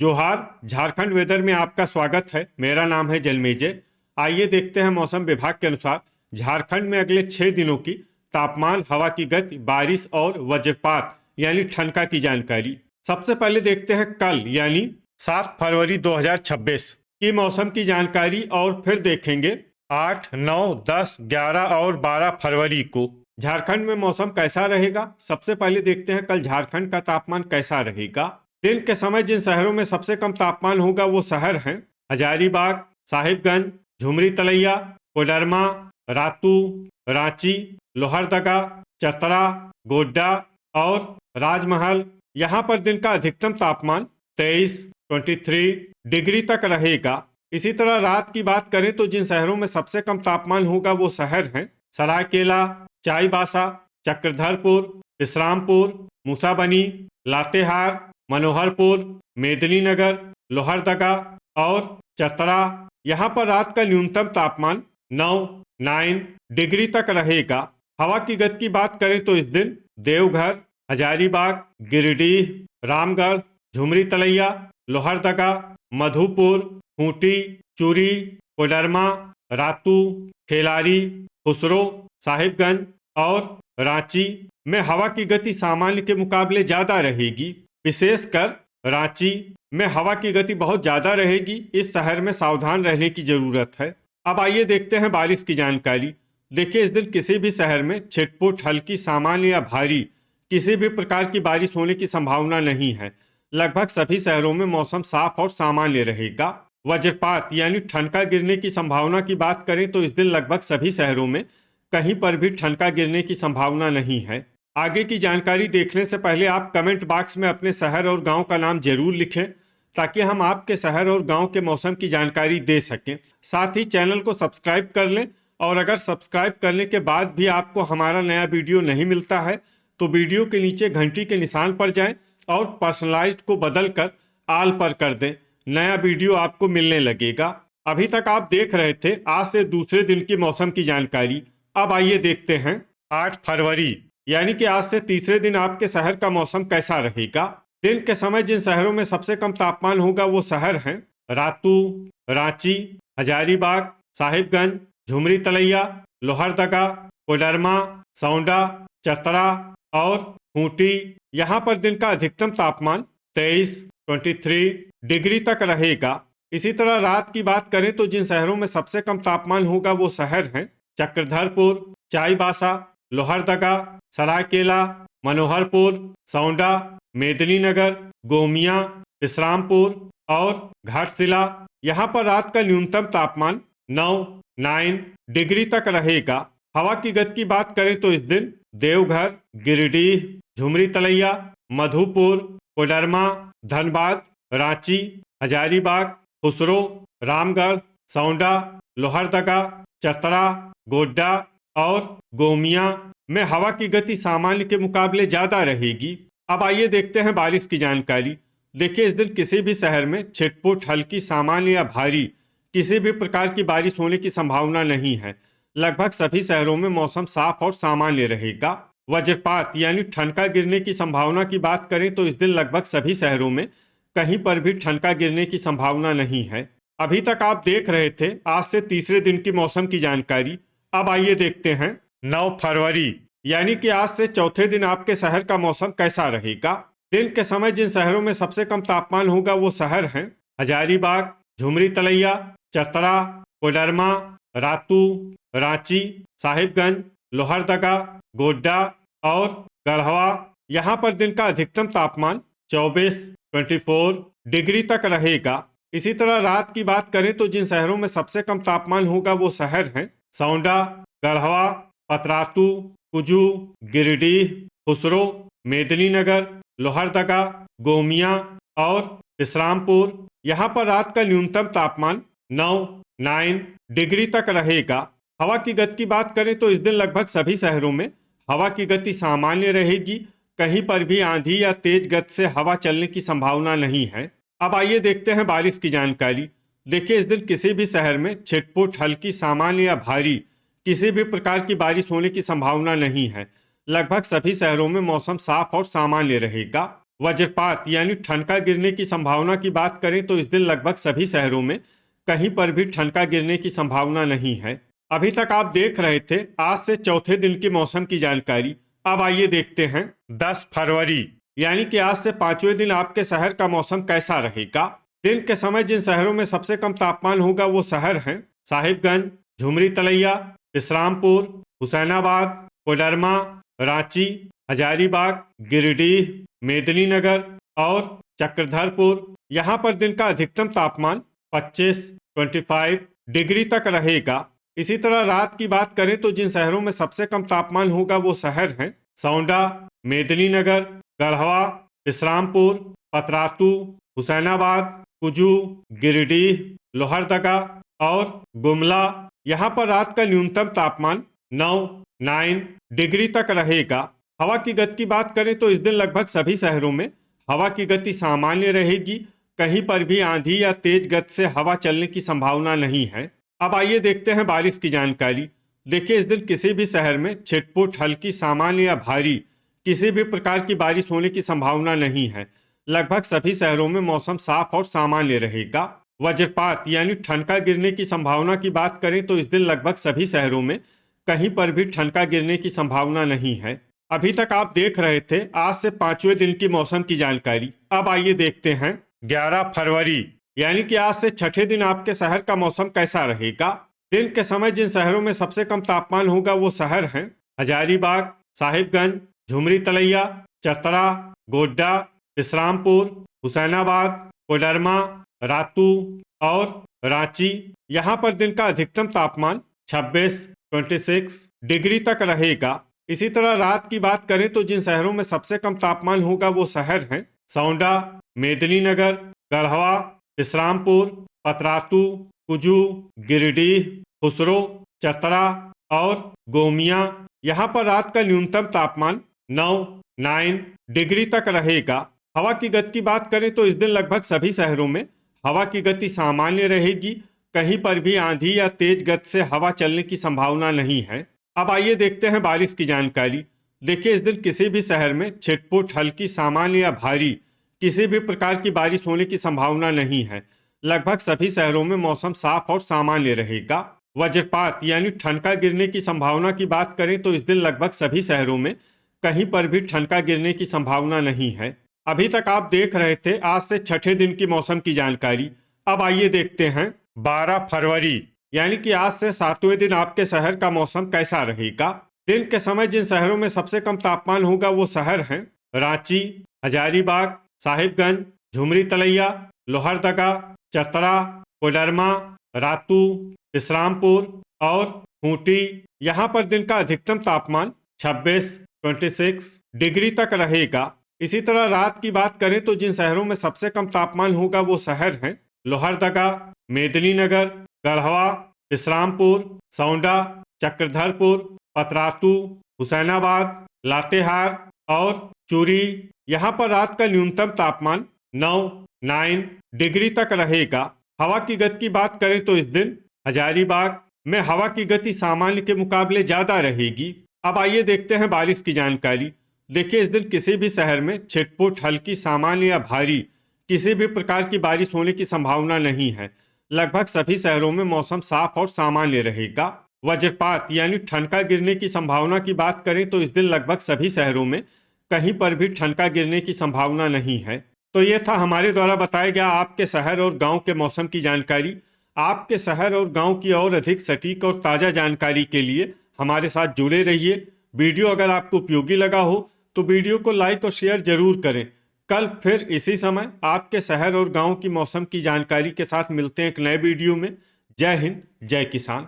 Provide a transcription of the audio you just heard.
जोहार। झारखंड वेदर में आपका स्वागत है। मेरा नाम है जलमेजय। आइए देखते हैं मौसम विभाग के अनुसार झारखंड में अगले 6 दिनों की तापमान, हवा की गति, बारिश और वज्रपात यानी ठनका की जानकारी। सबसे पहले देखते हैं कल यानी 7 फरवरी 2026 की मौसम की जानकारी और फिर देखेंगे 8, 9, 10, 11 और 12 फरवरी को झारखंड में मौसम कैसा रहेगा। सबसे पहले देखते हैं कल झारखंड का तापमान कैसा रहेगा। दिन के समय जिन शहरों में सबसे कम तापमान होगा वो शहर हैं हजारीबाग, साहिबगंज, झुमरी तलैया, कोडरमा, रातू, रांची, लोहरदगा, चतरा, गोड्डा और राजमहल। यहाँ पर दिन का अधिकतम तापमान 23 डिग्री तक रहेगा। इसी तरह रात की बात करें तो जिन शहरों में सबसे कम तापमान होगा वो शहर हैं सरायकेला, चाईबासा, चक्रधरपुर, विश्रामपुर, मूसाबनी, लातेहार, मनोहरपुर, मेदिनीनगर, लोहरदगा और चतरा। यहाँ पर रात का न्यूनतम तापमान 9 डिग्री तक रहेगा। हवा की गति की बात करें तो इस दिन देवघर, हजारीबाग, गिरिडीह, रामगढ़, झुमरी तलैया, लोहरदगा, मधुपुर, खूंटी, चूरी, कोडरमा, रातू, खेलारी, खुसरो, साहिबगंज और रांची में हवा की गति सामान्य के मुकाबले ज्यादा रहेगी। विशेषकर रांची में हवा की गति बहुत ज्यादा रहेगी। इस शहर में सावधान रहने की जरूरत है। अब आइए देखते हैं बारिश की जानकारी। देखिए, इस दिन किसी भी शहर में छिटपुट, हल्की, सामान्य या भारी किसी भी प्रकार की बारिश होने की संभावना नहीं है। लगभग सभी शहरों में मौसम साफ और सामान्य रहेगा। वज्रपात यानी ठनका गिरने की संभावना की बात करें तो इस दिन लगभग सभी शहरों में कहीं पर भी ठनका गिरने की संभावना नहीं है। आगे की जानकारी देखने से पहले आप कमेंट बॉक्स में अपने शहर और गांव का नाम जरूर लिखें ताकि हम आपके शहर और गांव के मौसम की जानकारी दे सकें। साथ ही चैनल को सब्सक्राइब कर लें और अगर सब्सक्राइब करने के बाद भी आपको हमारा नया वीडियो नहीं मिलता है तो वीडियो के नीचे घंटी के निशान पर जाएं और पर्सनलाइज्ड को बदल कर आल पर कर दें। नया वीडियो आपको मिलने लगेगा। अभी तक आप देख रहे थे आज से दूसरे दिन की मौसम की जानकारी। अब आइए देखते हैं 8 फरवरी यानी कि आज से तीसरे दिन आपके शहर का मौसम कैसा रहेगा। दिन के समय जिन शहरों में सबसे कम तापमान होगा वो शहर हैं रातू, रांची, हजारीबाग, साहिबगंज, झुमरी तलैया, लोहरदगा, कोडरमा, सौंडा, चतरा और खूंटी। यहाँ पर दिन का अधिकतम तापमान 23 डिग्री तक रहेगा। इसी तरह रात की बात करें तो जिन शहरों में सबसे कम तापमान होगा वो शहर हैं चक्रधरपुर, चाईबासा, लोहरदगा, सरायकेला, मनोहरपुर, सौंडा, मेदिनीनगर, गोमिया, विश्रामपुर और घाटशिला। यहाँ पर रात का न्यूनतम तापमान 9 डिग्री तक रहेगा। हवा की गति की बात करें तो इस दिन देवघर, गिरिडीह, झुमरी तलैया, मधुपुर, कोडरमा, धनबाद, रांची, हजारीबाग, खुसरो, रामगढ़, सौंडा, लोहरदगा, चतरा, गोड्डा और गोमिया में हवा की गति सामान्य के मुकाबले ज्यादा रहेगी। अब आइए देखते हैं बारिश की जानकारी। देखिए, इस दिन किसी भी शहर में छिटपुट, हल्की, सामान्य या भारी किसी भी प्रकार की बारिश होने की संभावना नहीं है। लगभग सभी शहरों में मौसम साफ और सामान्य रहेगा। वज्रपात यानी ठनका गिरने की संभावना की बात करें तो इस दिन लगभग सभी शहरों में कहीं पर भी ठनका गिरने की संभावना नहीं है। अभी तक आप देख रहे थे आज से तीसरे दिन की मौसम की जानकारी। अब आइए देखते हैं 9 फरवरी यानी कि आज से चौथे दिन आपके शहर का मौसम कैसा रहेगा। दिन के समय जिन शहरों में सबसे कम तापमान होगा वो शहर हैं हजारीबाग, झुमरी तलैया, चतरा, कोडरमा, रातू, रांची, साहिबगंज, लोहरदगा, गोड्डा और गढ़वा। यहाँ पर दिन का अधिकतम तापमान 24 डिग्री तक रहेगा। इसी तरह रात की बात करें तो जिन शहरों में सबसे कम तापमान होगा वो शहर हैं सौंडा, गढ़वा, पतरातू, कुजू, गिरिडीह, खुसरो, मेदिनीनगर, लोहरदगा, गोमिया और विश्रामपुर। यहाँ पर रात का न्यूनतम तापमान 9 डिग्री तक रहेगा। हवा की गति की बात करें तो इस दिन लगभग सभी शहरों में हवा की गति सामान्य रहेगी। कहीं पर भी आंधी या तेज गति से हवा चलने की संभावना नहीं है। अब आइए देखते हैं बारिश की जानकारी। देखिए, इस दिन किसी भी शहर में छिटपुट, हल्की, सामान्य या भारी किसी भी प्रकार की बारिश होने की संभावना नहीं है। लगभग सभी शहरों में मौसम साफ और सामान्य रहेगा। वज्रपात यानी ठनका गिरने की संभावना की बात करें तो इस दिन लगभग सभी शहरों में कहीं पर भी ठनका गिरने की संभावना नहीं है। अभी तक आप देख रहे थे आज से चौथे दिन की मौसम की जानकारी। अब आइए देखते हैं 10 फरवरी यानी कि आज से पांचवें दिन आपके शहर का मौसम कैसा रहेगा। दिन के समय जिन शहरों में सबसे कम तापमान होगा वो शहर हैं साहिबगंज, झुमरी तलैया, विश्रामपुर, हुसैनाबाद, कोडरमा, रांची, हजारीबाग, गिरिडीह, मेदिनीनगर और चक्रधरपुर। यहाँ पर दिन का अधिकतम तापमान 25 डिग्री तक रहेगा। इसी तरह रात की बात करें तो जिन शहरों में सबसे कम तापमान होगा वो शहर हैं सौंडा, मेदिनीनगर, गढ़वा, विश्रामपुर, पतरातू, हुसैनाबाद, कुजू, गिरिडीह, लोहरदगा और गुमला। यहाँ पर रात का न्यूनतम तापमान 9 डिग्री तक रहेगा। हवा की गति की बात करें तो इस दिन लगभग सभी शहरों में हवा की गति सामान्य रहेगी। कहीं पर भी आंधी या तेज गति से हवा चलने की संभावना नहीं है। अब आइए देखते हैं बारिश की जानकारी। देखिए इस दिन किसी भी शहर में छिटपुट, हल्की, सामान्य या भारी किसी भी प्रकार की बारिश होने की संभावना नहीं है। लगभग सभी शहरों में मौसम साफ और सामान्य रहेगा। वज्रपात यानी ठनका गिरने की संभावना की बात करें तो इस दिन लगभग सभी शहरों में कहीं पर भी ठनका गिरने की संभावना नहीं है। अभी तक आप देख रहे थे आज से पांचवें दिन की मौसम की जानकारी। अब आइए देखते हैं 11 फरवरी यानी कि आज से छठे दिन आपके शहर का मौसम कैसा रहेगा। दिन के समय जिन शहरों में सबसे कम तापमान होगा वो शहर हैं हजारीबाग, साहिबगंज, झुमरी तलैया, चतरा, गोड्डा, विश्रामपुर, हुसैनाबाद, कोडरमा, रातू और रांची। यहाँ पर दिन का अधिकतम तापमान 26 डिग्री तक रहेगा। इसी तरह रात की बात करें तो जिन शहरों में सबसे कम तापमान होगा वो शहर हैं सौंडा, मेदिनीनगर, गढ़वा, विश्रामपुर, पतरातू, कुजू, गिरिडीह, खुसरो, चतरा और गोमिया। यहाँ पर रात का न्यूनतम तापमान 9 डिग्री तक रहेगा। हवा की गति की बात करें तो इस दिन लगभग सभी शहरों में हवा की गति सामान्य रहेगी। कहीं पर भी आंधी या तेज गति से हवा चलने की संभावना नहीं है। अब आइए देखते हैं बारिश की जानकारी। देखिए इस दिन किसी भी शहर में छिटपुट, हल्की, सामान्य या भारी किसी भी प्रकार की बारिश होने की संभावना नहीं है। लगभग सभी शहरों में मौसम साफ और सामान्य रहेगा। वज्रपात यानी ठनका गिरने की संभावना की बात करें तो इस दिन लगभग सभी शहरों में कहीं पर भी ठनका गिरने की संभावना नहीं है। अभी तक आप देख रहे थे आज से छठे दिन की मौसम की जानकारी। अब आइए देखते हैं 12 फरवरी यानी कि आज से सातवें दिन आपके शहर का मौसम कैसा रहेगा। दिन के समय जिन शहरों में सबसे कम तापमान होगा वो शहर हैं रांची, हजारीबाग, साहिबगंज, झुमरी तलैया, लोहरदगा, चतरा, कोडरमा, रातू, विश्रामपुर और खूंटी। यहाँ पर दिन का अधिकतम तापमान 26 डिग्री तक रहेगा। इसी तरह रात की बात करें तो जिन शहरों में सबसे कम तापमान होगा वो शहर हैं लोहरदगा, मेदिनीनगर, गढ़वा, विश्रामपुर, सौंडा, चक्रधरपुर, पतरातू, हुसैनाबाद, लातेहार और चूरी। यहाँ पर रात का न्यूनतम तापमान 9 डिग्री तक रहेगा। हवा की गति की बात करें तो इस दिन हजारीबाग में हवा की गति सामान्य के मुकाबले ज्यादा रहेगी। अब आइए देखते हैं बारिश की जानकारी। देखिए इस दिन किसी भी शहर में छिटपुट, हल्की, सामान्य या भारी किसी भी प्रकार की बारिश होने की संभावना नहीं है। लगभग सभी शहरों में मौसम साफ और सामान्य रहेगा। वज्रपात यानी ठनका गिरने की संभावना की बात करें तो इस दिन लगभग सभी शहरों में कहीं पर भी ठनका गिरने की संभावना नहीं है। तो ये था हमारे द्वारा बताया गया आपके शहर और गांव के मौसम की जानकारी। आपके शहर और गांव की और अधिक सटीक और ताज़ा जानकारी के लिए हमारे साथ जुड़े रहिए। वीडियो अगर आपको उपयोगी लगा हो तो वीडियो को लाइक और शेयर जरूर करें। कल फिर इसी समय आपके शहर और गांव की मौसम की जानकारी के साथ मिलते हैं एक नए वीडियो में। जय हिंद, जय किसान।